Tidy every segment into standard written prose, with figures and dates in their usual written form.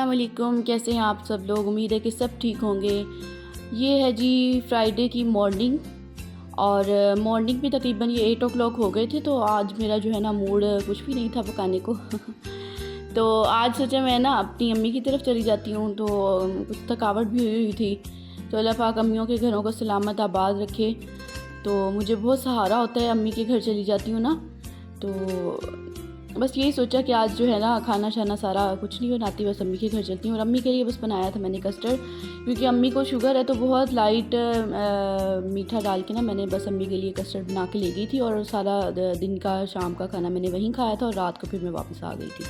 अस्सलाम वालेकुम। कैसे हैं आप सब लोग? उम्मीद है कि सब ठीक होंगे। ये है जी फ्राइडे की मॉर्निंग और मॉर्निंग में तकरीबन ये 8 o'clock हो गए थे। तो आज मेरा जो है ना मूड कुछ भी नहीं था पकाने को तो आज सोचा मैं ना अपनी अम्मी की तरफ चली जाती हूँ। तो कुछ थकावट भी हुई थी। तो अल्लाह पाक अम्मियों के घरों को सलामत आबाद रखे। तो मुझे बहुत सहारा होता है, अम्मी के घर चली जाती हूँ ना। तो बस यही सोचा कि आज जो है ना खाना शाना सारा कुछ नहीं बनाती, बस अम्मी के घर चलती हूँ। और अम्मी के लिए बस बनाया था मैंने कस्टर्ड, क्योंकि अम्मी को शुगर है तो बहुत लाइट मीठा डाल के ना मैंने बस अम्मी के लिए कस्टर्ड बना के ले गई थी। और सारा दिन का शाम का खाना मैंने वहीं खाया था और रात को फिर मैं वापस आ गई थी।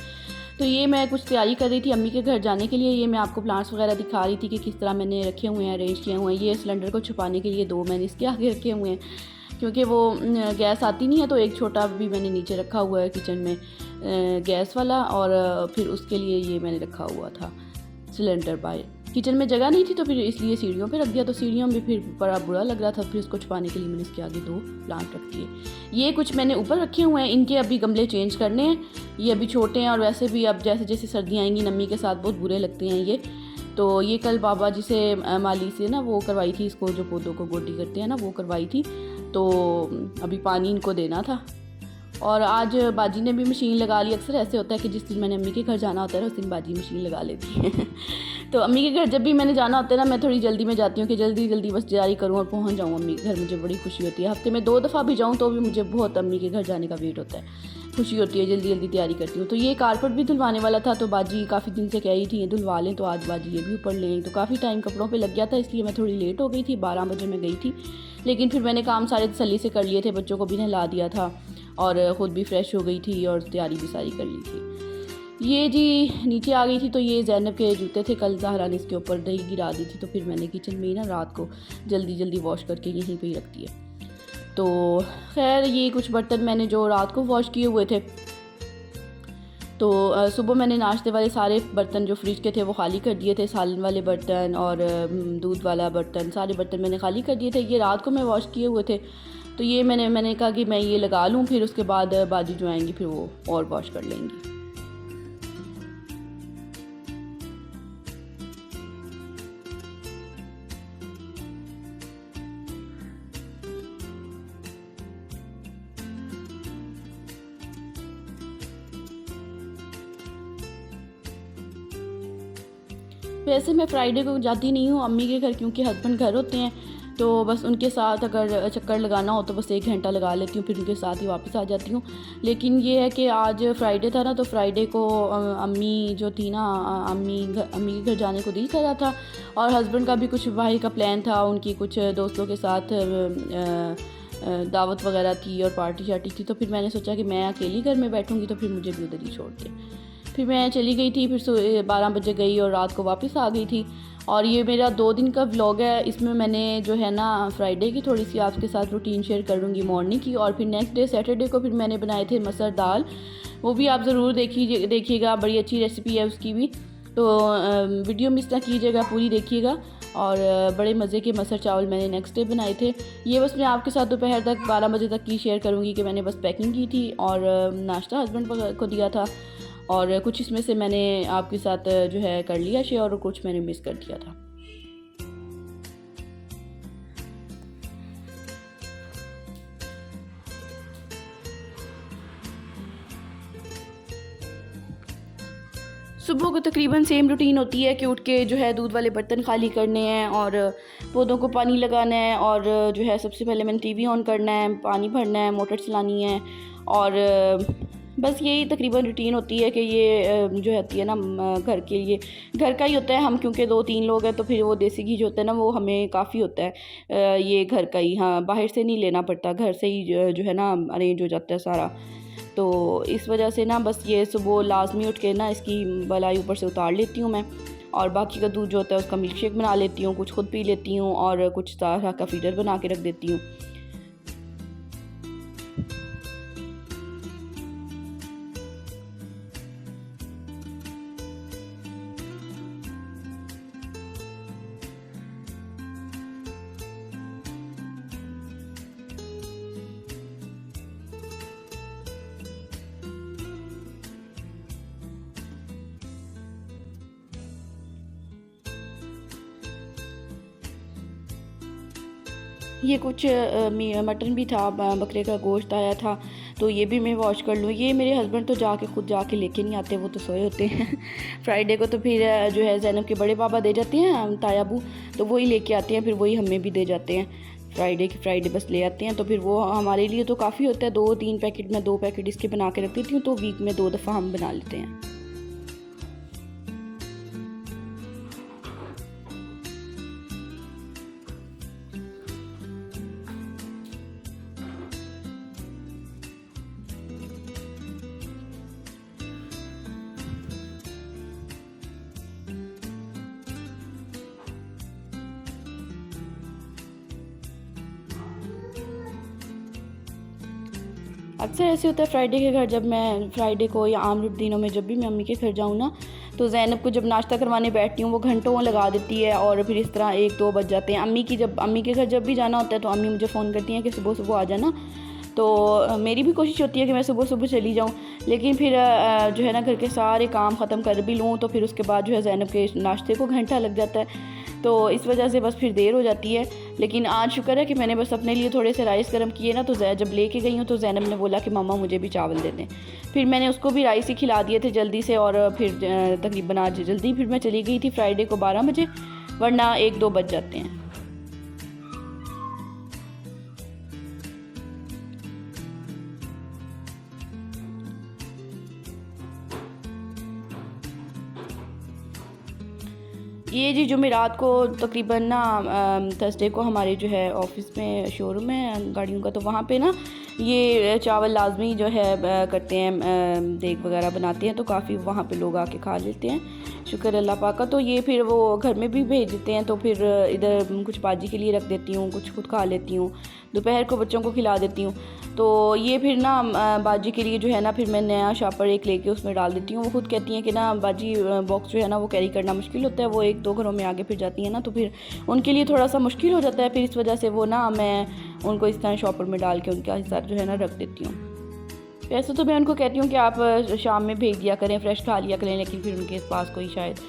तो ये मैं कुछ तैयारी कर रही थी अम्मी के घर जाने के लिए। ये मैं आपको प्लांट्स वगैरह दिखा रही थी कि किस तरह मैंने रखे हुए हैं, अरेंज किए हुए हैं। ये सिलेंडर को छुपाने के लिए 2 मैंने इसके आगे रखे हुए हैं, क्योंकि वो गैस आती नहीं है। तो एक छोटा भी मैंने नीचे रखा हुआ है किचन में गैस वाला, और फिर उसके लिए ये मैंने रखा हुआ था सिलेंडर बाहर। किचन में जगह नहीं थी तो फिर इसलिए सीढ़ियों पे रख दिया। तो सीढ़ियों में फिर बड़ा बुरा लग रहा था, फिर उसको छुपाने के लिए मैंने इसके आगे 2 प्लांट रख दिए। ये कुछ मैंने ऊपर रखे हुए हैं, इनके अभी गमले चेंज करने हैं। ये अभी छोटे हैं और वैसे भी अब जैसे जैसे सर्दियाँ आएंगी नमी के साथ बहुत बुरे लगते हैं ये। तो ये कल बाबा जी से माली से ना वो करवाई थी, इसको जो पौधों को गोडी करते हैं ना वो करवाई थी। तो अभी पानी इनको देना था। और आज बाजी ने भी मशीन लगा ली। अक्सर ऐसे होता है कि जिस दिन मैंने अम्मी के घर जाना होता है ना उस दिन बाजी मशीन लगा लेती है तो अम्मी के घर जब भी मैंने जाना होता है ना मैं थोड़ी जल्दी में जाती हूँ कि जल्दी जल्दी बस तैयारी करूँ और पहुँच जाऊँ अम्मी के घर। मुझे बड़ी खुशी होती है, हफ्ते में 2 दफ़ा भी जाऊँ तो भी मुझे बहुत अम्मी के घर जाने का वेट होता है, खुशी होती है, जल्दी जल्दी तैयारी करती हूँ। तो ये कारपेट भी धुलवाने वाला था, तो बाजी काफ़ी दिन से कह रही थी धुलवा लें, तो आज बाजी ये भी ऊपर लें। तो काफ़ी टाइम कपड़ों पे लग गया था, इसलिए मैं थोड़ी लेट हो गई थी। 12 बजे मैं गई थी, लेकिन फिर मैंने काम सारे तसल्ली से कर लिए थे। बच्चों को भी नहला दिया था और ख़ुद भी फ्रेश हो गई थी और तैयारी भी सारी कर ली थी। ये जी नीचे आ गई थी। तो ये ज़ैनब के जूते थे, कल ज़हरा ने इसके ऊपर दही गिरा दी थी। तो फिर मैंने किचन में ही ना रात को जल्दी जल्दी वॉश करके यहीं पे ही रख दिया। तो खैर ये कुछ बर्तन मैंने जो रात को वॉश किए हुए थे। तो सुबह मैंने नाश्ते वाले सारे बर्तन जो फ्रिज के थे वो खाली कर दिए थे। सालन वाले बर्तन और दूध वाला बर्तन, सारे बर्तन मैंने खाली कर दिए थे। ये रात को मैं वॉश किए हुए थे। तो ये मैंने कहा कि मैं ये लगा लूँ, फिर उसके बाद बाजी जो आएंगी फिर वो और वॉश कर लेंगी। वैसे मैं फ्राइडे को जाती नहीं हूँ अम्मी के घर, क्योंकि हस्बैंड घर होते हैं। तो बस उनके साथ अगर चक्कर लगाना हो तो बस 1 घंटा लगा लेती हूँ, फिर उनके साथ ही वापस आ जाती हूँ। लेकिन ये है कि आज फ्राइडे था ना, तो फ्राइडे को अम्मी जो थी ना अम्मी के घर जाने को दिल कर रहा था। और हस्बैंड का भी कुछ बाहर का प्लान था, उनकी कुछ दोस्तों के साथ दावत वगैरह थी और पार्टी शार्टी थी। तो फिर मैंने सोचा कि मैं अकेली घर में बैठूँगी तो फिर मुझे भी उधर ही छोड़ दे। फिर मैं चली गई थी, फिर 12 बजे गई और रात को वापस आ गई थी। और ये मेरा 2 दिन का व्लॉग है। इसमें मैंने जो है ना फ्राइडे की थोड़ी सी आपके साथ रूटीन शेयर करूँगी मॉर्निंग की। और फिर नेक्स्ट डे सैटरडे को फिर मैंने बनाए थे मसर दाल, वो भी आप ज़रूर देखिएगा, बड़ी अच्छी रेसिपी है उसकी भी। तो वीडियो मिस ना कीजिएगा, पूरी देखिएगा। और बड़े मज़े के मसर चावल मैंने नेक्स्ट डे बनाए थे। ये बस मैं आपके साथ दोपहर तक 12 बजे तक की शेयर करूँगी कि मैंने बस पैकिंग की थी और नाश्ता हस्बैंड को दिया था। और कुछ इसमें से मैंने आपके साथ जो है कर लिया शेयर और कुछ मैंने मिस कर दिया था। सुबह को तकरीबन सेम रूटीन होती है कि उठ के जो है दूध वाले बर्तन खाली करने हैं और पौधों को पानी लगाना है। और जो है सबसे पहले मैंने टीवी ऑन करना है, पानी भरना है, मोटर चलानी है। और बस यही तकरीबन रूटीन होती है कि ये जो होती है ना घर के लिए घर का ही होता है। हम क्योंकि 2-3 लोग हैं तो फिर वो देसी घी जो होता है ना वो हमें काफ़ी होता है। ये घर का ही, हाँ, बाहर से नहीं लेना पड़ता, घर से ही जो है ना अरेंज हो जाता है सारा। तो इस वजह से ना बस ये सुबह लाजमी उठ के ना इसकी बलाई ऊपर से उतार लेती हूँ मैं। और बाकी का दूध जो होता है उसका मिल्क शेक बना लेती हूँ, कुछ खुद पी लेती हूँ और कुछ तरह का फीडर बना के रख देती हूँ। ये कुछ मटन भी था, बकरे का गोश्त आया था, तो ये भी मैं वॉश कर लूँ। ये मेरे हस्बैंड तो खुद जाके लेके नहीं आते, वो तो सोए होते हैं फ्राइडे को तो फिर जो है ज़ैनब के बड़े पापा दे जाते हैं, ताया अबू, तो वही लेके आते हैं, फिर वही हमें भी दे जाते हैं। फ्राइडे बस ले आते हैं, तो फिर वो हमारे लिए तो काफ़ी होता है। 2-3 पैकेट, मैं 2 पैकेट इसके बना के रख देती हूँ, तो वीक में 2 दफ़ा हम बना लेते हैं। अक्सर ऐसे होता है फ्राइडे के घर, जब मैं फ्राइडे को या आम दिनों में जब भी मैं अम्मी के घर जाऊँ ना, तो ज़ैनब को जब नाश्ता करवाने बैठती हूँ वो घंटों लगा देती है, और फिर इस तरह 1-2 बज जाते हैं। अम्मी के घर जब भी जाना होता है तो अम्मी मुझे फ़ोन करती हैं कि सुबह सुबह आ जाना। तो मेरी भी कोशिश होती है कि मैं सुबह सुबह चली जाऊँ, लेकिन फिर जो है ना घर के सारे काम ख़त्म कर भी लूँ तो फिर उसके बाद जो है ज़ैनब के नाश्ते को घंटा लग जाता है, तो इस वजह से बस फिर देर हो जाती है। लेकिन आज शुक्र है कि मैंने बस अपने लिए थोड़े से राइस गर्म किए ना, तो जब लेके गई हूँ तो ज़ैनब ने बोला कि मामा मुझे भी चावल दे दें। फिर मैंने उसको भी राइस ही खिला दिए थे जल्दी से, और फिर तकरीबन आज जल्दी फिर मैं चली गई थी फ्राइडे को 12 बजे, वरना 1-2 बज जाते हैं। ये जी जुमेरात को तकरीबन ना थर्सडे को हमारे जो है ऑफिस में शोरूम है गाड़ियों का, तो वहाँ पे ना ये चावल लाजमी जो है करते हैं, देग वगैरह बनाते हैं, तो काफ़ी वहाँ पे लोग आके खा लेते हैं, शुक्र अल्लाह पाक का। तो ये फिर वो घर में भी भेज देते हैं, तो फिर इधर कुछ बाजी के लिए रख देती हूँ, कुछ खुद खा लेती हूँ, दोपहर को बच्चों को खिला देती हूँ। तो ये फिर ना बाजी के लिए जो है ना फिर मैं नया शापर एक लेके उसमें डाल देती हूँ। वो खुद कहती हैं कि ना बाजी बॉक्स जो है ना वो कैरी करना मुश्किल होता है, वो 1-2 घरों में आगे फिर जाती हैं ना, तो फिर उनके लिए थोड़ा सा मुश्किल हो जाता है, फिर इस वजह से वो ना मैं उनको इस तरह शॉपर में डाल के उनका हिस्सा जो है ना रख देती हूँ। वैसे तो मैं उनको कहती हूँ कि आप शाम में भेज दिया करें, फ्रेश खा लिया करें, लेकिन फिर उनके पास कोई शायद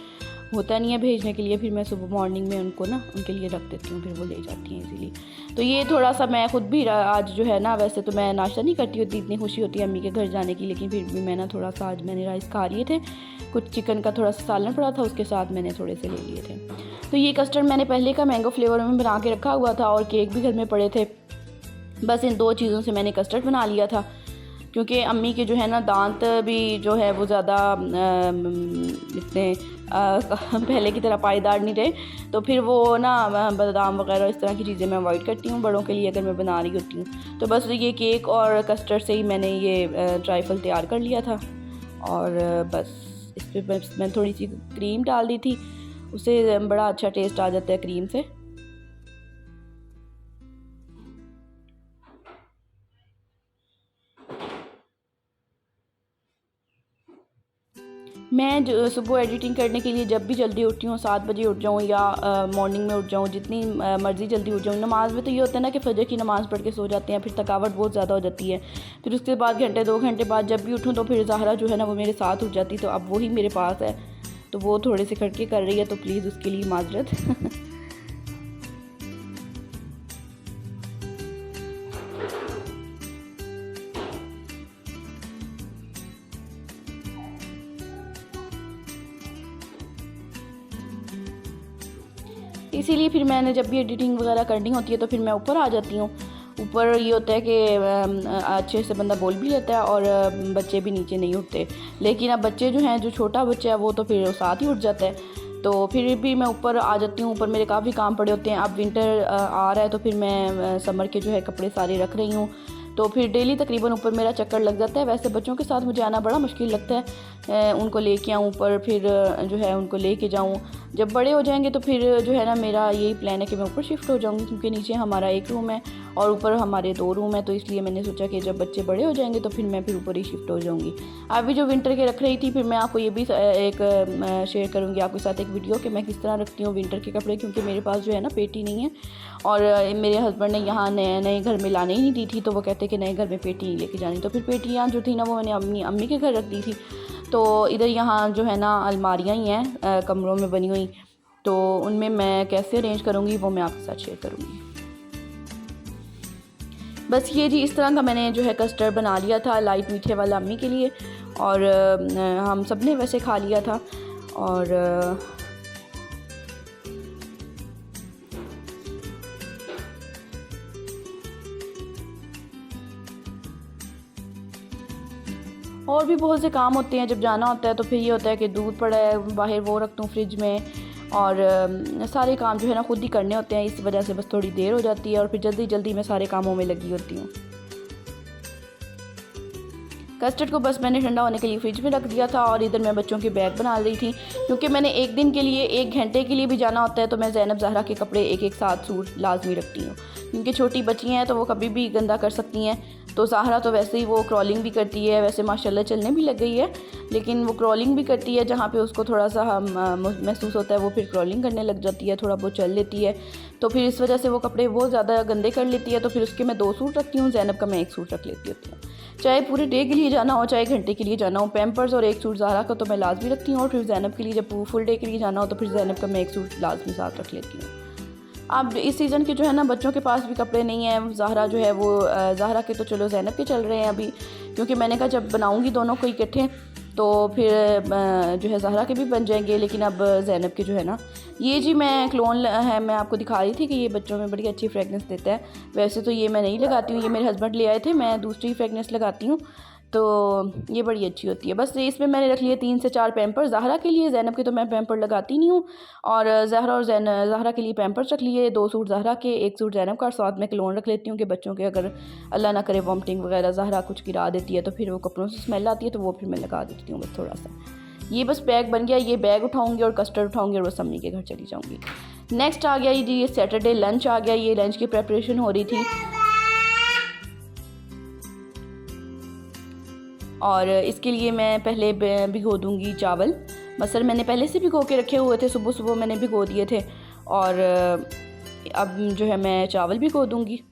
होता नहीं है भेजने के लिए, फिर मैं सुबह मॉर्निंग में उनको ना उनके लिए रख देती हूँ, फिर वो ले जाती हैं इजीली। तो ये थोड़ा सा मैं खुद भी आज जो है ना, वैसे तो मैं नाश्ता नहीं करती होती, इतनी खुशी होती है अम्मी के घर जाने की, लेकिन फिर भी मैं ना थोड़ा सा आज मैंने राइस खा लिए थे, कुछ चिकन का थोड़ा सा सालन पड़ा था, उसके साथ मैंने थोड़े से ले लिए थे। तो ये कस्टर्ड मैंने पहले का मैंगो फ्लेवर में बना के रखा हुआ था, और केक भी घर में पड़े थे, बस इन 2 चीज़ों से मैंने कस्टर्ड बना लिया था, क्योंकि अम्मी के जो है ना दांत भी जो है वो ज़्यादा इतने पहले की तरह पायदार नहीं रहे, तो फिर वो ना बादाम वगैरह इस तरह की चीज़ें मैं अवॉइड करती हूँ बड़ों के लिए अगर मैं बना रही होती हूँ। तो बस ये केक और कस्टर्ड से ही मैंने ये ट्राइफल तैयार कर लिया था, और बस इस पर मैं थोड़ी सी क्रीम डाल दी थी, उससे बड़ा अच्छा टेस्ट आ जाता है क्रीम से। मैं जो सुबह एडिटिंग करने के लिए जब भी जल्दी उठती हूँ, 7 बजे उठ जाऊँ या मॉर्निंग में उठ जाऊँ, जितनी मर्ज़ी जल्दी उठ जाऊँ। नमाज़ में तो ये होता है ना कि फजर की नमाज़ पढ़ के सो जाते हैं, फिर थकावट बहुत ज़्यादा हो जाती है, फिर उसके बाद घंटे 2 घंटे बाद जब भी उठूँ तो फिर ज़हरा जो है ना वो मेरे साथ उठ जाती, तो अब वही मेरे पास है, तो वो थोड़े से खड़के कर रही है, तो प्लीज़ उसके लिए माजरत इसीलिए फिर मैंने जब भी एडिटिंग वगैरह करनी होती है तो फिर मैं ऊपर आ जाती हूँ। ऊपर ये होता है कि अच्छे से बंदा बोल भी लेता है, और बच्चे भी नीचे नहीं उठते, लेकिन अब बच्चे जो हैं, जो छोटा बच्चा है वो तो फिर साथ ही उठ जाता है, तो फिर भी मैं ऊपर आ जाती हूँ। ऊपर मेरे काफ़ी काम पड़े होते हैं, अब विंटर आ रहा है तो फिर मैं समर के जो है कपड़े सारे रख रही हूँ, तो फिर डेली तकरीबन ऊपर मेरा चक्कर लग जाता है। वैसे बच्चों के साथ मुझे आना बड़ा मुश्किल लगता है, उनको लेके आऊँ ऊपर, फिर जो है उनको लेके जाऊँ। जब बड़े हो जाएंगे तो फिर जो है ना मेरा यही प्लान है कि मैं ऊपर शिफ्ट हो जाऊँगी, क्योंकि नीचे हमारा 1 रूम है और ऊपर हमारे 2 रूम है, तो इसलिए मैंने सोचा कि जब बच्चे बड़े हो जाएंगे तो फिर मैं फिर ऊपर ही शिफ्ट हो जाऊँगी। अभी जो विंटर के रख रही थी, फिर मैं आपको ये भी एक शेयर करूँगी आपके साथ एक वीडियो कि मैं किस तरह रखती हूँ विंटर के कपड़े, क्योंकि मेरे पास जो है ना पेटी नहीं है, और मेरे हस्बैंड ने यहाँ नए घर में लाने ही नहीं दी थी, तो वो कहते कि नए घर में पेटी नहीं लेके जानी, तो फिर पेटियाँ जो थी ना वो मैंने अम्मी के घर रख दी थी। तो इधर यहाँ जो है ना अलमारियाँ ही हैं कमरों में बनी हुई, तो उनमें मैं कैसे अरेंज करूँगी वो मैं आपके साथ शेयर करूँगी। बस ये जी इस तरह का मैंने जो है कस्टर्ड बना लिया था लाइट मीठे वाला अम्मी के लिए, और हम सब ने वैसे खा लिया था। और भी बहुत से काम होते हैं, जब जाना होता है तो फिर ये होता है कि दूध पड़ा है बाहर, वो रख दूँ फ्रिज में, और सारे काम जो है ना खुद ही करने होते हैं, इस वजह से बस थोड़ी देर हो जाती है और फिर जल्दी जल्दी मैं सारे कामों में लगी होती हूँ। कस्टर्ड को बस मैंने ठंडा होने के लिए फ्रिज में रख दिया था, और इधर मैं बच्चों के बैग बना रही थी, क्योंकि मैंने एक दिन के लिए 1 घंटे के लिए भी जाना होता है, तो मैं ज़ैनब ज़हरा के कपड़े एक एक साथ सूट लाजमी रखती हूँ, क्योंकि छोटी बच्ची हैं तो वो कभी भी गंदा कर सकती हैं। तो ज़हरा तो वैसे ही वो क्रॉलिंग भी करती है, वैसे माशाल्लाह चलने भी लग गई है, लेकिन वो क्रॉलिंग भी करती है, जहाँ पे उसको थोड़ा सा महसूस होता है वो फिर क्रॉलिंग करने लग जाती है, थोड़ा बहुत चल लेती है, तो फिर इस वजह से वो कपड़े वो ज़्यादा गंदे कर लेती है। तो फिर उसके मैं 2 सूट रखती हूँ, ज़ैनब का मैं 1 सूट रख लेती होती हूँ, चाहे पूरे डे के लिए जाना हो चाहे घंटे के लिए जाना हो। पैम्पर्स और 1 सूट ज़हरा का तो मैं लाजमी रखती हूँ, और फिर ज़ैनब के लिए जब फुल डे के लिए जाना हो तो फिर ज़ैनब का मैं 1 सूट लाजमी साथ रख लेती हूँ। अब इस सीज़न के जो है ना बच्चों के पास भी कपड़े नहीं हैं, ज़हरा जो है वो ज़हरा के तो चलो ज़ैनब के चल रहे हैं अभी, क्योंकि मैंने कहा जब बनाऊंगी दोनों को इकट्ठे तो फिर जो है ज़हरा के भी बन जाएंगे, लेकिन अब ज़ैनब के जो है ना, ये जी मैं क्लोन है, मैं आपको दिखा रही थी कि ये बच्चों में बड़ी अच्छी फ्रेगनेंस देता है। वैसे तो ये मैं नहीं लगाती हूँ, ये मेरे हस्बैंड ले आए थे, मैं दूसरी फ्रेगनेंस लगाती हूँ, तो ये बड़ी अच्छी होती है। बस इसमें मैंने रख लिए 3 से 4 पैम्पर्स ज़हरा के लिए, ज़ैनब के तो मैं पैम्पर लगाती नहीं हूँ, और ज़हरा के लिए पैम्पर्स रख लिए, 2 सूट ज़हरा के 1 सूट ज़ैनब का, और साथ में क्लोन रख लेती हूँ कि बच्चों के अगर अल्लाह ना करे वॉमिटिंग वगैरह ज़हरा कुछ गिरा देती है तो फिर वो कपड़ों से स्मेल आती है, तो वो फिर मैं लगा देती हूँ बस थोड़ा सा। ये बस बैग बन गया, ये बैग उठाऊँगी और कस्टर्ड उठाऊँगी और बस अम्मी के घर चली जाऊँगी। नेक्स्ट आ गया जी ये सैटरडे लंच आ गया, ये लंच की प्रेपरेशन हो रही थी, और इसके लिए मैं पहले भिगो दूँगी चावल। मसर मैंने पहले से भिगो के रखे हुए थे, सुबह सुबह मैंने भिगो दिए थे, और अब जो है मैं चावल भिगो दूँगी।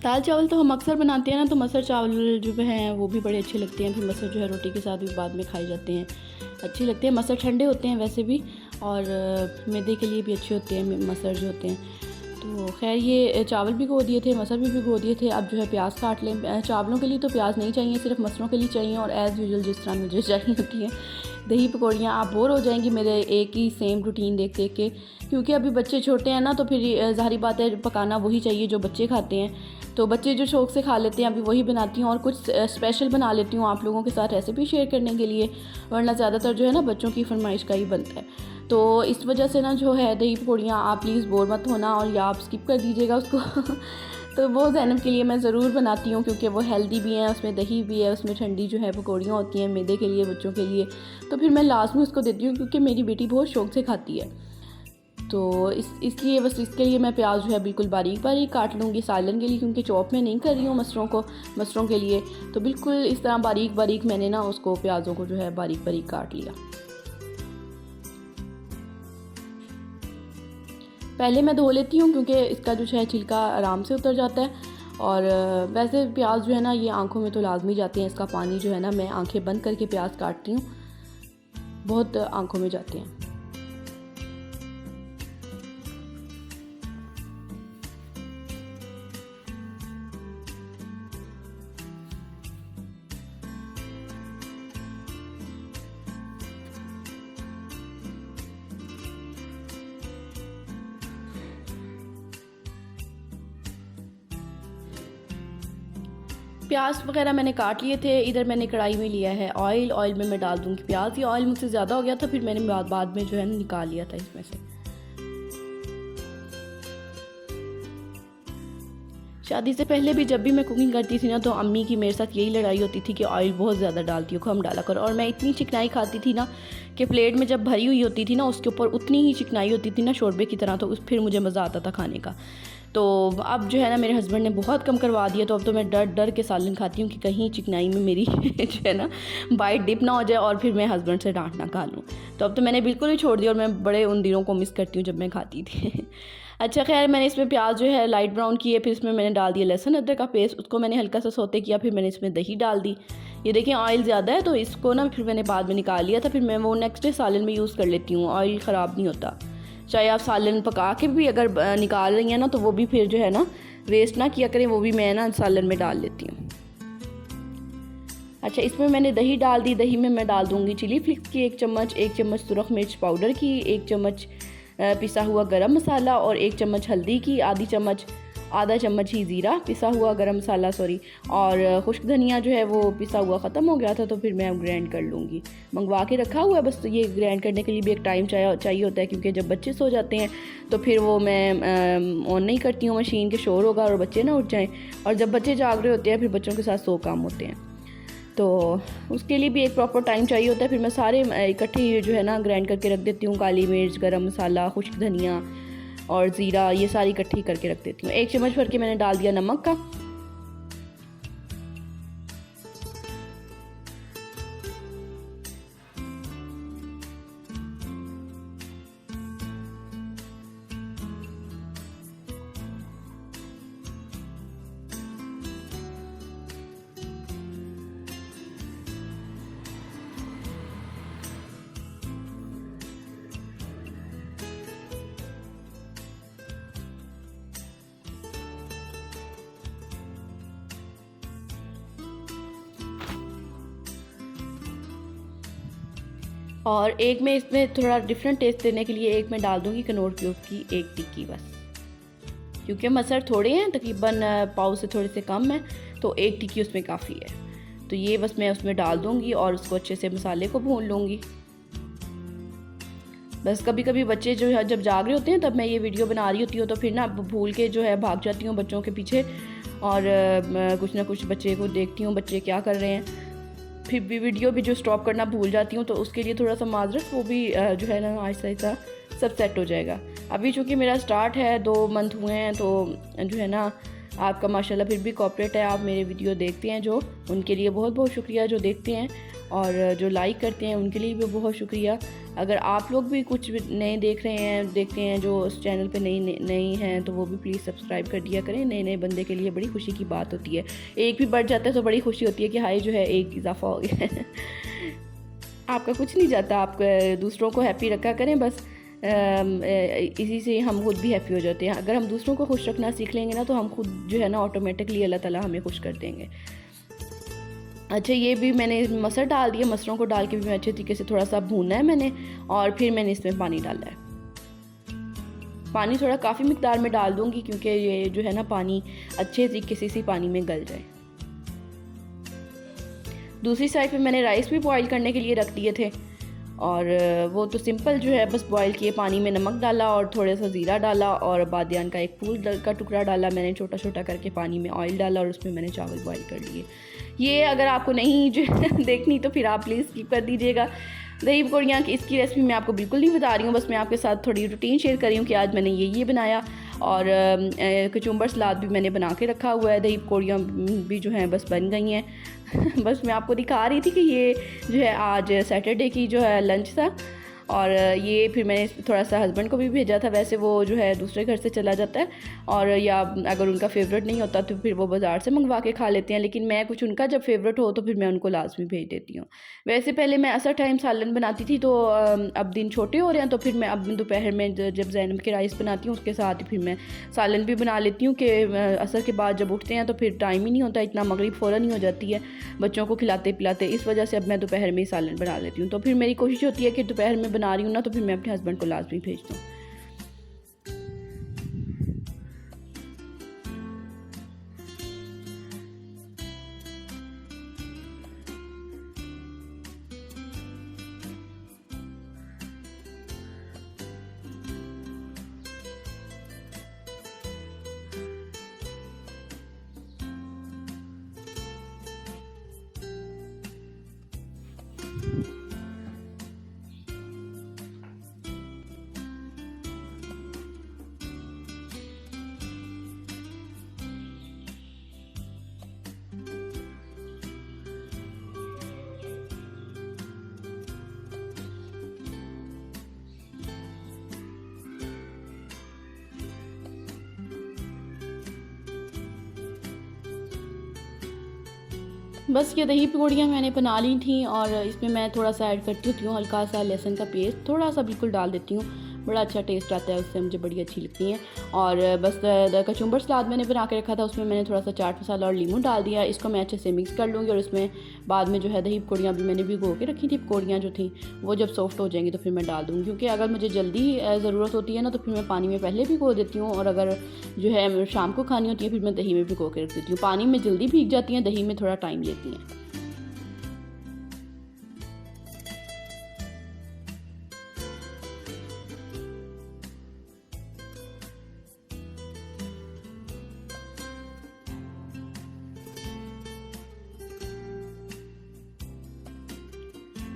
दाल चावल तो हम अक्सर बनाते हैं ना, तो मसर चावल जो हैं वो भी बड़े अच्छे लगते हैं, फिर मसर जो है रोटी के साथ भी बाद में खाए जाते हैं, अच्छे लगते हैं। मसर ठंडे होते हैं वैसे भी, और मैदे के लिए भी अच्छे होते हैं मसर जो होते हैं। तो खैर ये चावल भिगो दिए थे, मसर भी भिगो दिए थे। अब जो है प्याज काट लें। चावलों के लिए तो प्याज नहीं चाहिए, सिर्फ मसरों के लिए चाहिए, और एज़ यूजुअल जिस तरह मुझे चाहिए होती है दही पकौड़ियाँ। आप बोर हो जाएंगी मेरे एक ही सेम रूटीन देख देख के, क्योंकि अभी बच्चे छोटे हैं ना, तो फिर ज़ाहिर बात है पकाना वही चाहिए जो बच्चे खाते हैं, तो बच्चे जो शौक़ से खा लेते हैं अभी वही बनाती हूँ, और कुछ स्पेशल बना लेती हूँ आप लोगों के साथ रेसिपी शेयर करने के लिए, वरना ज़्यादातर जो है ना बच्चों की फरमाइश का ही बनता है। तो इस वजह से ना जो है दही पकौड़ियाँ आप प्लीज़ बोर मत होना, और या आप स्किप कर दीजिएगा उसको तो वो ज़ैनब के लिए मैं ज़रूर बनाती हूँ, क्योंकि वो हेल्दी भी है, उसमें दही भी है, उसमें ठंडी जो है पकौड़ियाँ होती हैं मैदे के लिए बच्चों के लिए, तो फिर मैं लास्ट में उसको देती हूँ, क्योंकि मेरी बेटी बहुत शौक़ से खाती है। तो इसलिए बस इसके लिए मैं प्याज जो है बिल्कुल बारीक बारीक काट लूँगी सालन के लिए, क्योंकि चॉप में नहीं कर रही हूँ मसरों के लिए, तो बिल्कुल इस तरह बारीक बारीक मैंने ना उसको प्याज़ों को जो है बारीक बारीक काट लिया। पहले मैं धो लेती हूँ, क्योंकि इसका जो है छिलका आराम से उतर जाता है, और वैसे प्याज जो है ना ये आँखों में तो लाजमी जाते हैं, इसका पानी जो है ना, मैं आँखें बंद करके प्याज काटती हूँ, बहुत आँखों में जाते हैं। प्याज वगैरह मैंने काट लिए थे। इधर मैंने कढ़ाई में लिया है ऑयल में मैं डाल दूँगी प्याज। ये ऑयल मुझसे ज़्यादा हो गया था, फिर मैंने बाद में जो है निकाल लिया था इसमें से। शादी से पहले भी जब भी मैं कुकिंग करती थी ना, तो अम्मी की मेरे साथ यही लड़ाई होती थी कि ऑयल बहुत ज़्यादा डालती हो, कम डाला करो। और मैं इतनी चिकनाई खाती थी ना कि प्लेट में जब भरी हुई होती थी ना, उसके ऊपर उतनी ही चिकनाई होती थी ना शोरबे की तरह, तो फिर मुझे मज़ा आता था खाने का। तो अब जो है ना मेरे हस्बैंड ने बहुत कम करवा दिया, तो अब तो मैं डर डर के सालन खाती हूँ कि कहीं चिकनाई में मेरी जो है ना बाइट डिप ना हो जाए और फिर मैं हस्बैंड से डांट ना खा लूँ। तो अब तो मैंने बिल्कुल ही छोड़ दिया और मैं बड़े उन दिनों को मिस करती हूँ जब मैं खाती थी। अच्छा खैर, मैंने इसमें प्याज जो है लाइट ब्राउन किए, फिर इसमें मैंने डाल दिया लहसुन अदरक का पेस्ट, उसको मैंने हल्का सा सौते किया, फिर मैंने इसमें दही डाल दी। ये देखिए ऑयल ज़्यादा है तो इसको ना फिर मैंने बाद में निकाल लिया था, फिर मैं वो नेक्स्ट डे सालन में यूज़ कर लेती हूँ, ऑयल ख़राब नहीं होता। चाहे आप सालन पका के भी अगर निकाल रही हैं ना, तो वो भी फिर जो है ना वेस्ट ना किया करें, वो भी मैं ना सालन में डाल लेती हूँ। अच्छा, इसमें मैंने दही डाल दी। दही में मैं डाल दूँगी चिली फ्लिक्स की 1 चम्मच, 1 चम्मच सुरख मिर्च पाउडर की, 1 चम्मच पिसा हुआ गरम मसाला और 1 चम्मच हल्दी की, आधा चम्मच ही ज़ीरा पिसा हुआ गरम मसाला और खुश्क धनिया जो है वो पिसा हुआ ख़त्म हो गया था, तो फिर मैं अब ग्राइंड कर लूँगी। मंगवा के रखा हुआ है, बस तो ये ग्राइंड करने के लिए भी एक टाइम चाहिए होता है, क्योंकि जब बच्चे सो जाते हैं तो फिर वो मैं ऑन नहीं करती हूँ मशीन, के शोर होगा और बच्चे ना उठ जाएँ, और जब बच्चे जाग रहे होते हैं फिर बच्चों के साथ 100 काम होते हैं, तो उसके लिए भी एक प्रॉपर टाइम चाहिए होता है। फिर मैं सारे इकट्ठे जो है ना ग्राइंड करके रख देती हूँ। काली मिर्च, गरम मसाला, खुश्क धनिया और ज़ीरा, ये सारी इकट्ठी करके रख देती हूँ। 1 चम्मच भर के मैंने डाल दिया नमक का। और एक में इसमें थोड़ा डिफरेंट टेस्ट देने के लिए एक मैं डाल दूँगी कनौर क्यूब की 1 टिक्की बस, क्योंकि मसर थोड़े हैं, तकरीबन पाव से थोड़े से कम है, तो 1 टिक्की उसमें काफ़ी है। तो ये बस मैं उसमें डाल दूँगी और उसको अच्छे से मसाले को भून लूँगी। बस कभी कभी बच्चे जो है जब जाग रहे होते हैं तब मैं ये वीडियो बना रही होती हूँ, तो फिर ना भूल के जो है भाग जाती हूँ बच्चों के पीछे, और कुछ ना कुछ बच्चे को देखती हूँ बच्चे क्या कर रहे हैं, फिर भी वीडियो भी जो स्टॉप करना भूल जाती हूँ, तो उसके लिए थोड़ा सा माजरत, वो भी जो है ना आहिस्ता आहिस्ता सब सेट हो जाएगा। अभी चूँकि मेरा स्टार्ट है, 2 मंथ हुए हैं, तो जो है ना आपका माशाल्लाह फिर भी कॉपरेट है, आप मेरे वीडियो देखते हैं, जो उनके लिए बहुत बहुत शुक्रिया जो देखते हैं, और जो लाइक करते हैं उनके लिए भी बहुत शुक्रिया। अगर आप लोग भी कुछ नए देखते हैं जो उस चैनल पे नई हैं, तो वो भी प्लीज़ सब्सक्राइब कर दिया करें। नए नए बंदे के लिए बड़ी खुशी की बात होती है, एक भी बढ़ जाता है तो बड़ी खुशी होती है कि हाय जो है एक इजाफा हो गया है। आपका कुछ नहीं जाता, आप दूसरों को हैप्पी रखा करें बस, इसी से हम खुद भी हैप्पी हो जाते हैं। अगर हम दूसरों को खुश रखना सीख लेंगे ना, तो हम खुद जो है ना ऑटोमेटिकली अल्लाह ताला हमें खुश कर देंगे। अच्छा, ये भी मैंने मसर डाल दिया, मसरों को डाल के भी मैं अच्छे तरीके से थोड़ा सा भूनना है मैंने, और फिर मैंने इसमें पानी डाला है। पानी थोड़ा काफ़ी मिकदार में डाल दूँगी, क्योंकि ये जो है ना पानी अच्छे तरीके से इसी पानी में गल जाए। दूसरी साइड पे मैंने राइस भी बॉईल करने के लिए रख दिए थे, और वो तो सिंपल जो है बस बॉईल किए, पानी में नमक डाला और थोड़ा सा ज़ीरा डाला और बादियान का एक फूल का टुकड़ा डाला मैंने छोटा छोटा करके, पानी में ऑयल डाला और उसमें मैंने चावल बॉईल कर लिए। ये अगर आपको नहीं जो देखनी तो फिर आप प्लीज़ स्किप कर दीजिएगा। दही पकौड़ियाँ की इसकी रेसिपी मैं आपको बिल्कुल नहीं बता रही हूँ, बस मैं आपके साथ थोड़ी रूटीन शेयर कर रही हूँ कि आज मैंने ये बनाया, और कचुम्बर सलाद भी मैंने बना के रखा हुआ है। दही पकौड़ियाँ भी जो हैं बस बन गई हैं। बस मैं आपको दिखा रही थी कि ये जो है आज सैटरडे की जो है लंच था, और ये फिर मैंने थोड़ा सा हस्बैंड को भी भेजा था, वैसे वो जो है दूसरे घर से चला जाता है, और या अगर उनका फेवरेट नहीं होता तो फिर वो बाज़ार से मंगवा के खा लेते हैं, लेकिन मैं कुछ उनका जब फेवरेट हो तो फिर मैं उनको लाजमी भेज देती हूँ। वैसे पहले मैं असर टाइम सालन बनाती थी, तो अब दिन छोटे हो रहे हैं, तो फिर मैं अब दोपहर में जब ज़ैनब के राइस बनाती हूँ उसके साथ फिर मैं सालन भी बना लेती हूँ, कि असर के बाद जब उठते हैं तो फिर टाइम ही नहीं होता इतना, मगरिब फ़ौरन ही हो जाती है बच्चों को खिलाते पिलाते, इस वजह से अब मैं दोपहर में ही सालन बना लेती हूँ। तो फिर मेरी कोशिश होती है कि दोपहर में बना रही हूँ ना, तो फिर मैं अपने हस्बैंड को लाजमी भेज दूँ। बस ये दही पकौड़ियाँ मैंने बना ली थी और इसमें मैं थोड़ा सा ऐड करती होती हूँ हल्का सा लहसुन का पेस्ट, थोड़ा सा बिल्कुल डाल देती हूँ, बड़ा अच्छा टेस्ट आता है उससे, मुझे बड़ी अच्छी लगती हैं। और बस कचुम्बर सलाद मैंने बना के रखा था, उसमें मैंने थोड़ा सा चाट मसाला और लीमू डाल दिया। इसको मैं अच्छे से मिक्स कर लूँगी और इसमें बाद में जो है दही पकौड़ियाँ भी मैंने भिगो के रखी थी, पकौड़ियाँ जो थी वो जब सॉफ्ट हो जाएंगी तो फिर मैं डाल दूँगी, क्योंकि अगर मुझे जल्दी ज़रूरत होती है ना तो फिर मैं पानी में पहले भिगो देती हूँ, और अगर जो है शाम को खानी होती है फिर मैं दही में भिगो के रख देती हूँ। पानी में जल्दी भीग जाती हैं, दही में थोड़ा टाइम लेती हैं।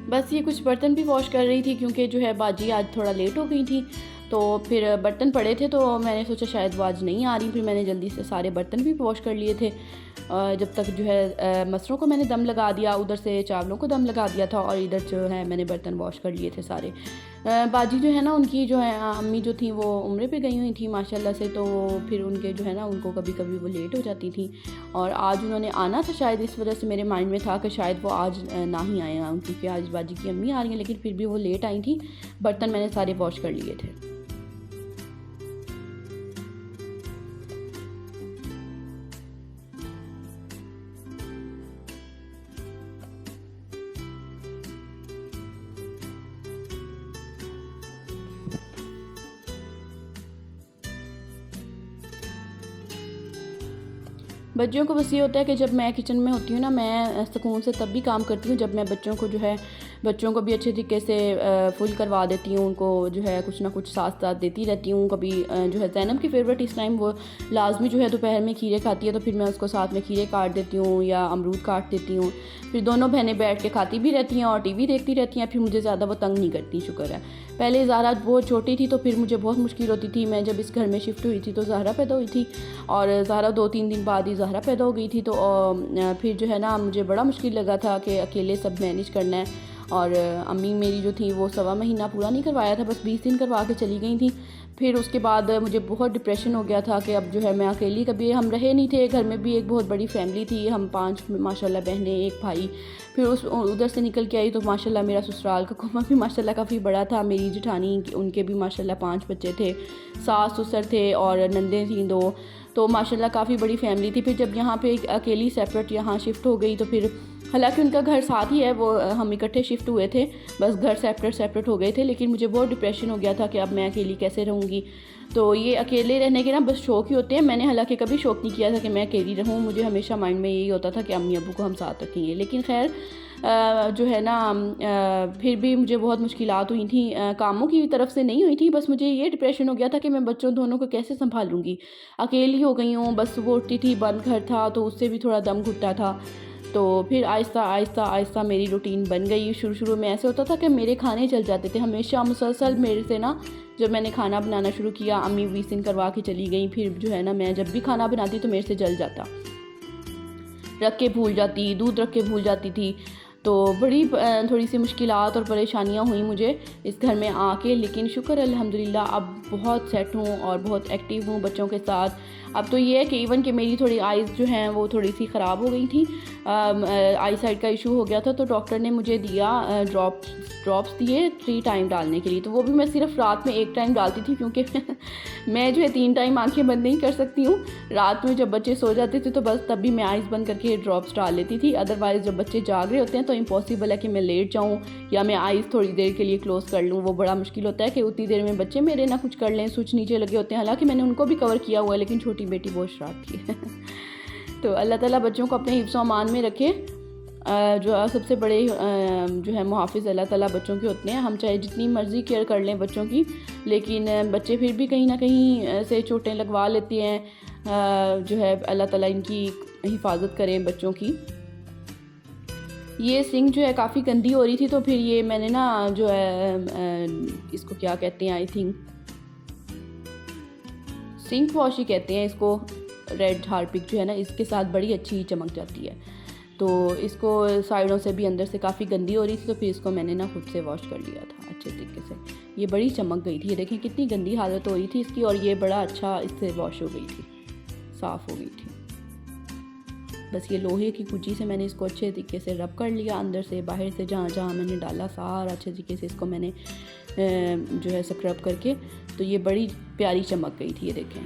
बस ये कुछ बर्तन भी वॉश कर रही थी, क्योंकि जो है बाजी आज थोड़ा लेट हो गई थी, तो फिर बर्तन पड़े थे तो मैंने सोचा शायद वो आज नहीं आ रही, फिर मैंने जल्दी से सारे बर्तन भी वॉश कर लिए थे। जब तक जो है मसरों को मैंने दम लगा दिया, उधर से चावलों को दम लगा दिया था, और इधर जो है मैंने बर्तन वॉश कर लिए थे सारे। बाजी जो है ना उनकी जो है अम्मी जो थी वो उम्रे पे गई हुई थी माशाल्लाह से, तो फिर उनके जो है ना उनको कभी कभी वो लेट हो जाती थी, और आज उन्होंने आना था शायद, इस वजह से मेरे माइंड में था कि शायद वो आज ना ही आए, क्योंकि आज बाजी की अम्मी आ रही हैं, लेकिन फिर भी वो लेट आई थी। बर्तन मैंने सारे वॉश कर लिए थे। बच्चियों को बस ये होता है कि जब मैं किचन में होती हूँ ना, मैं सुकून से तब भी काम करती हूँ जब मैं बच्चों को जो है बच्चों को भी अच्छे तरीके से फुल करवा देती हूँ, उनको जो है कुछ ना कुछ साथ साथ देती रहती हूँ। कभी जो है ज़ैनब की फ़ेवरेट इस टाइम वो लाजमी जो है दोपहर में खीरे खाती है, तो फिर मैं उसको साथ में खीरे काट देती हूँ या अमरूद काट देती हूँ, फिर दोनों बहनें बैठ के खाती भी रहती हैं और टीवी देखती रहती हैं, फिर मुझे ज़्यादा वो तंग नहीं करती, शुक्र है। पहले ज़हरा बहुत छोटी थी तो फिर मुझे बहुत मुश्किल होती थी। मैं जब इस घर में शिफ्ट हुई थी तो ज़हरा पैदा हुई थी, और ज़हरा 2-3 दिन बाद ही ज़हरा पैदा हो गई थी, तो फिर जो है ना मुझे बड़ा मुश्किल लगा था कि अकेले सब मैनेज करना है। और अम्मी मेरी जो थी वो 1.25 महीना पूरा नहीं करवाया था, बस 20 दिन करवा के चली गई थी। फिर उसके बाद मुझे बहुत डिप्रेशन हो गया था कि अब जो है मैं अकेली, कभी हम रहे नहीं थे, घर में भी एक बहुत बड़ी फैमिली थी, हम 5 माशाल्लाह बहनें, एक भाई। फिर उधर से निकल के आई तो माशाल्लाह मेरा ससुराल का कुआं भी माशाल्लाह काफ़ी बड़ा था। मेरी जेठानी उनके भी माशाल्लाह 5 बच्चे थे, सास ससुर थे और नंदें थीं 2, तो माशाल्लाह काफ़ी बड़ी फैमिली थी। फिर जब यहाँ पे अकेली सेपरेट यहाँ शिफ्ट हो गई तो फिर हालांकि उनका घर साथ ही है, वो हम इकट्ठे शिफ्ट हुए थे, बस घर सेपरेट हो गए थे, लेकिन मुझे बहुत डिप्रेशन हो गया था कि अब मैं अकेली कैसे रहूँगी। तो ये अकेले रहने के ना बस शौक ही होते हैं। मैंने हालांकि कभी शौक नहीं किया था कि मैं अकेली रहूँ, मुझे हमेशा माइंड में यही होता था कि अम्मी अब्बू को हम साथ रखेंगे, लेकिन खैर जो है ना फिर भी मुझे बहुत मुश्किलात हुई थी, कामों की तरफ से नहीं हुई थी, बस मुझे ये डिप्रेशन हो गया था कि मैं बच्चों दोनों को कैसे संभालूंगी, अकेली हो गई हूँ। बस सुबह उठती थी, बंद घर था तो उससे भी थोड़ा दम घुटता था। तो फिर आहिस्ता आहिस्ता आहिस्ता मेरी रूटीन बन गई। शुरू में ऐसे होता था कि मेरे खाने चल जाते थे हमेशा मुसलसल मेरे से ना। जब मैंने खाना बनाना शुरू किया, अम्मी 20 दिन करवा के चली गई, फिर जो है ना मैं जब भी खाना बनाती तो मेरे से जल जाता, रख के भूल जाती, दूध रख के भूल जाती थी। तो बड़ी थोड़ी सी मुश्किलात और परेशानियां हुई मुझे इस घर में आके, लेकिन शुक्र अल्हम्दुलिल्लाह अब बहुत सेट हूँ और बहुत एक्टिव हूँ बच्चों के साथ। अब तो ये है कि इवन कि मेरी थोड़ी आइज़ जो हैं वो थोड़ी सी ख़राब हो गई थी, आई साइड का इशू हो गया था, तो डॉक्टर ने मुझे दिया ड्रॉप्स दिए 3 टाइम डालने के लिए। तो वो भी मैं सिर्फ रात में 1 टाइम डालती थी, क्योंकि मैं जो है 3 टाइम आंखें बंद नहीं कर सकती हूँ। रात में जब बच्चे सो जाते थे तो बस तभी मैं आइज़ बंद करके ड्रॉप्स डाल लेती थी, अदरवाइज़ जब बच्चे जाग रहे होते हैं तो इम्पॉसिबल है कि मैं लेट जाऊँ या मैं आइज़ थोड़ी देर के लिए क्लोज़ कर लूँ। वो बड़ा मुश्किल होता है कि उतनी देर में बच्चे मेरे ना कुछ कर लें, स्विच नीचे लगे होते हैं, हालांकि मैंने उनको भी कवर किया हुआ है, लेकिन छोटी बेटी बहुत शरारती है। तो अल्लाह ताला बच्चों को अपने हिफ्ज़ अमान में रखे। जो सबसे बड़े जो है मुहाफ़िज़ अल्लाह ताला बच्चों के होते हैं। हम चाहे जितनी मर्ज़ी केयर कर लें बच्चों की, लेकिन बच्चे फिर भी कहीं ना कहीं से चोटें लगवा लेते हैं। जो है अल्लाह ताला इनकी हिफाजत करें बच्चों की। ये सिंक जो है काफ़ी गंदी हो रही थी, तो फिर ये मैंने ना जो है इसको क्या कहते हैं, आई थिंक सिंक वॉश ही कहते हैं इसको। रेड हार्पिक जो है ना इसके साथ बड़ी अच्छी चमक जाती है। तो इसको साइडों से भी अंदर से काफ़ी गंदी हो रही थी, तो फिर इसको मैंने ना खुद से वॉश कर लिया था अच्छे तरीके से। ये बड़ी चमक गई थी, ये देखें कितनी गंदी हालत हो रही थी इसकी, और ये बड़ा अच्छा इससे वॉश हो गई थी, साफ़ हो गई थी। बस ये लोहे की कुची से मैंने इसको अच्छे तरीके से रब कर लिया, अंदर से बाहर से जहाँ जहाँ मैंने डाला सारा अच्छे तरीके से इसको मैंने जो है स्क्रब करके, तो ये बड़ी प्यारी चमक गई थी। ये देखें,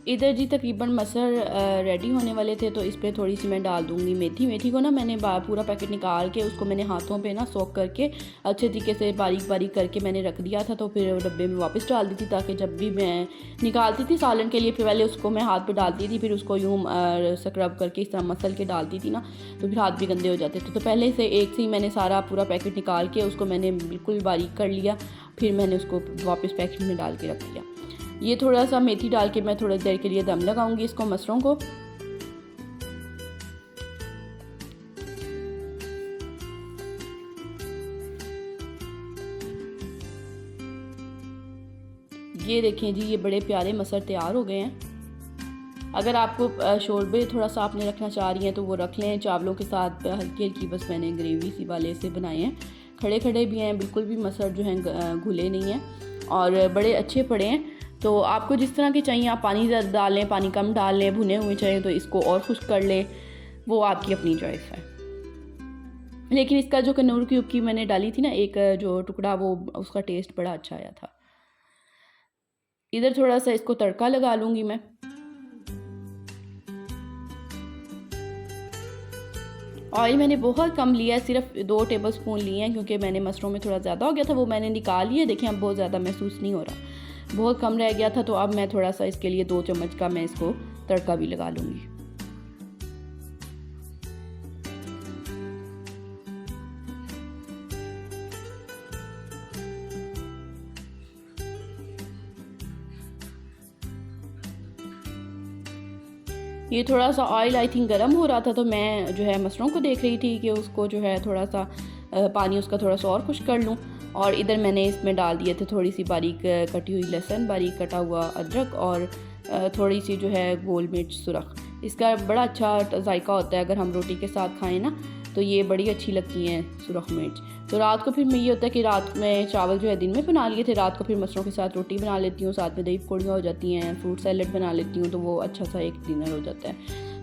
इधर जी तकरीबन मसर रेडी होने वाले थे, तो इस पर थोड़ी सी मैं डाल दूँगी मेथी। मेथी को ना मैंने पूरा पैकेट निकाल के उसको मैंने हाथों पे ना सोक करके अच्छे तरीके से बारीक बारीक करके मैंने रख दिया था, तो फिर डब्बे में वापस डाल दी थी, ताकि जब भी मैं निकालती थी सालन के लिए फिर पहले उसको मैं हाथ पे डालती थी, फिर उसको यूँ स्क्रब करके इस तरह मसल के डालती थी ना, तो फिर हाथ भी गंदे हो जाते थे। तो पहले से एक से ही मैंने सारा पूरा पैकेट निकाल के उसको मैंने बिल्कुल बारीक कर लिया, फिर मैंने उसको वापस पैकेट में डाल के रख दिया। ये थोड़ा सा मेथी डाल के मैं थोड़ी देर के लिए दम लगाऊंगी इसको मसरों को। ये देखें जी, ये बड़े प्यारे मसर तैयार हो गए हैं। अगर आपको शोरबे थोड़ा सा आपने रखना चाह रही हैं तो वो रख लें चावलों के साथ हल्की हल्की, बस मैंने ग्रेवी सी वाले से बनाए हैं। खड़े खड़े भी हैं, बिल्कुल भी मसर जो हैं घुले नहीं हैं और बड़े अच्छे पड़े हैं। तो आपको जिस तरह के चाहिए आप पानी ज़्यादा डाल लें, पानी कम डाल लें, भुने हुए चाहिए तो इसको और खुश्क कर लें, वो आपकी अपनी चॉइस है। लेकिन इसका जो कनूर क्यूब की मैंने डाली थी ना एक जो टुकड़ा, वो उसका टेस्ट बड़ा अच्छा आया था। इधर थोड़ा सा इसको तड़का लगा लूँगी मैं। ऑयल मैंने बहुत कम लिया है, सिर्फ 2 टेबल स्पून लिए हैं, क्योंकि मैंने मसरों में थोड़ा ज़्यादा हो गया था, वो मैंने निकाल लिया। देखें अब बहुत ज़्यादा महसूस नहीं हो रहा, बहुत कम रह गया था। तो अब मैं थोड़ा सा इसके लिए 2 चम्मच का मैं इसको तड़का भी लगा लूँगी। ये थोड़ा सा ऑयल आई थिंक गर्म हो रहा था, तो मैं जो है मसरों को देख रही थी कि उसको जो है थोड़ा सा पानी उसका थोड़ा सा और खुश्क कर लूँ। और इधर मैंने इसमें डाल दिए थे थोड़ी सी बारीक कटी हुई लहसुन, बारीक कटा हुआ अदरक और थोड़ी सी जो है गोल मिर्च सुरख। इसका बड़ा अच्छा जायका होता है, अगर हम रोटी के साथ खाएं ना तो ये बड़ी अच्छी लगती हैं सुरख मिर्च। तो रात को फिर मैं ये होता है कि रात में चावल जो है दिन में बना लिए थे, रात को फिर मसरों के साथ रोटी बना लेती हूँ, साथ में दही पकौड़ियाँ हो जाती हैं, फ्रूट सैलड बना लेती हूँ, तो वो अच्छा सा एक डिनर हो जाता है।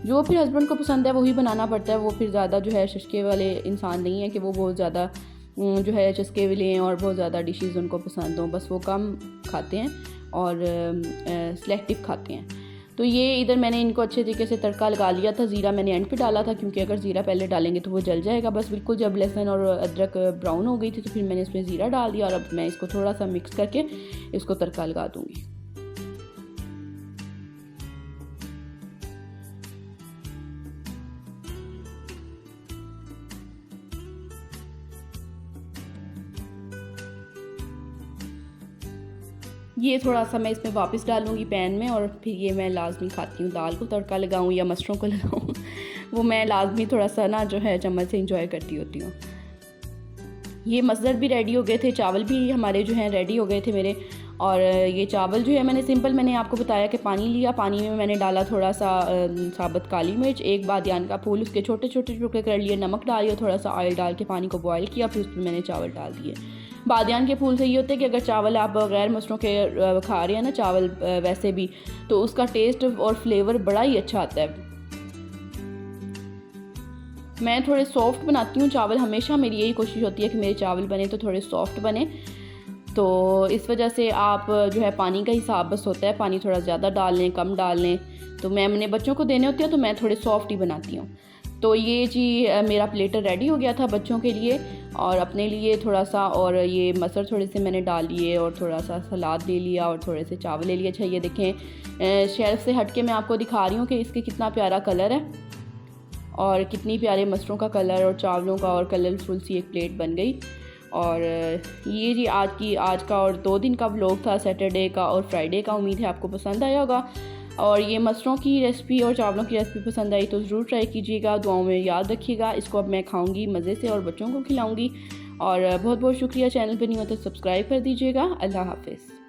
जो फिर हस्बैंड को पसंद है वही बनाना पड़ता है। वो फिर ज़्यादा जो है चस्के वाले इंसान नहीं है कि वो बहुत ज़्यादा जो है चस्के वाले हैं और बहुत ज़्यादा डिशेज़ उनको पसंद हों, बस वो कम खाते हैं और सेलेक्टिव खाते हैं। तो ये इधर मैंने इनको अच्छे तरीके से तड़का लगा लिया था। ज़ीरा मैंने एंड पे डाला था, क्योंकि अगर ज़ीरा पहले डालेंगे तो वो जल जाएगा। बस बिल्कुल जब लहसुन और अदरक ब्राउन हो गई थी तो फिर मैंने इसमें ज़ीरा डाल दिया और अब मैं इसको थोड़ा सा मिक्स करके इसको तड़का लगा दूँगी। ये थोड़ा सा मैं इसमें वापस डालूँगी पैन में, और फिर ये मैं लाजमी खाती हूँ। दाल को तड़का लगाऊँ या मसरों को लगाऊँ वो मैं लाजमी थोड़ा सा ना जो है चम्मच से इंजॉय करती होती हूँ। ये मसदर भी रेडी हो गए थे, चावल भी हमारे जो हैं रेडी हो गए थे मेरे। और ये चावल जो है मैंने सिंपल, मैंने आपको बताया कि पानी लिया, पानी में मैंने डाला थोड़ा सा साबुत काली मिर्च, 1 बादियान का फूल, उसके छोटे छोटे टुकड़े कर लिए, नमक डालिए, थोड़ा सा ऑयल डाल के पानी को बॉयल किया, फिर उसमें मैंने चावल डाल दिए। बादियान के फूल से ये होता है कि अगर चावल आप गैर मसरों के खा रहे हैं ना चावल वैसे भी, तो उसका टेस्ट और फ्लेवर बड़ा ही अच्छा आता है। मैं थोड़े सॉफ्ट बनाती हूँ चावल, हमेशा मेरी यही कोशिश होती है कि मेरे चावल बने तो थोड़े सॉफ्ट बने। तो इस वजह से आप जो है पानी का हिसाब बस होता है, पानी थोड़ा ज़्यादा डाल लें कम डाल लें। तो मैं अपने बच्चों को देने होते हैं तो मैं थोड़े सॉफ्ट ही बनाती हूँ। तो ये जी मेरा प्लेटर रेडी हो गया था बच्चों के लिए और अपने लिए थोड़ा सा, और ये मसर थोड़े से मैंने डाल लिए और थोड़ा सा सलाद ले लिया और थोड़े से चावल ले लिए। अच्छा ये देखें शेल्फ से हट के मैं आपको दिखा रही हूँ कि इसके कितना प्यारा कलर है और कितनी प्यारे मसरों का कलर और चावलों का, और कलरफुल सी एक प्लेट बन गई। और ये जी आज का और 2 दिन का व्लॉग था, सैटरडे का और फ्राइडे का। उम्मीद है आपको पसंद आया होगा। और ये मसरों की रेसिपी और चावलों की रेसिपी पसंद आई तो ज़रूर ट्राई कीजिएगा, दुआओं में याद रखिएगा। इसको अब मैं खाऊंगी मज़े से और बच्चों को खिलाऊंगी। और बहुत बहुत शुक्रिया, चैनल पर नहीं हो तो सब्सक्राइब कर दीजिएगा। अल्लाह हाफ़िज़।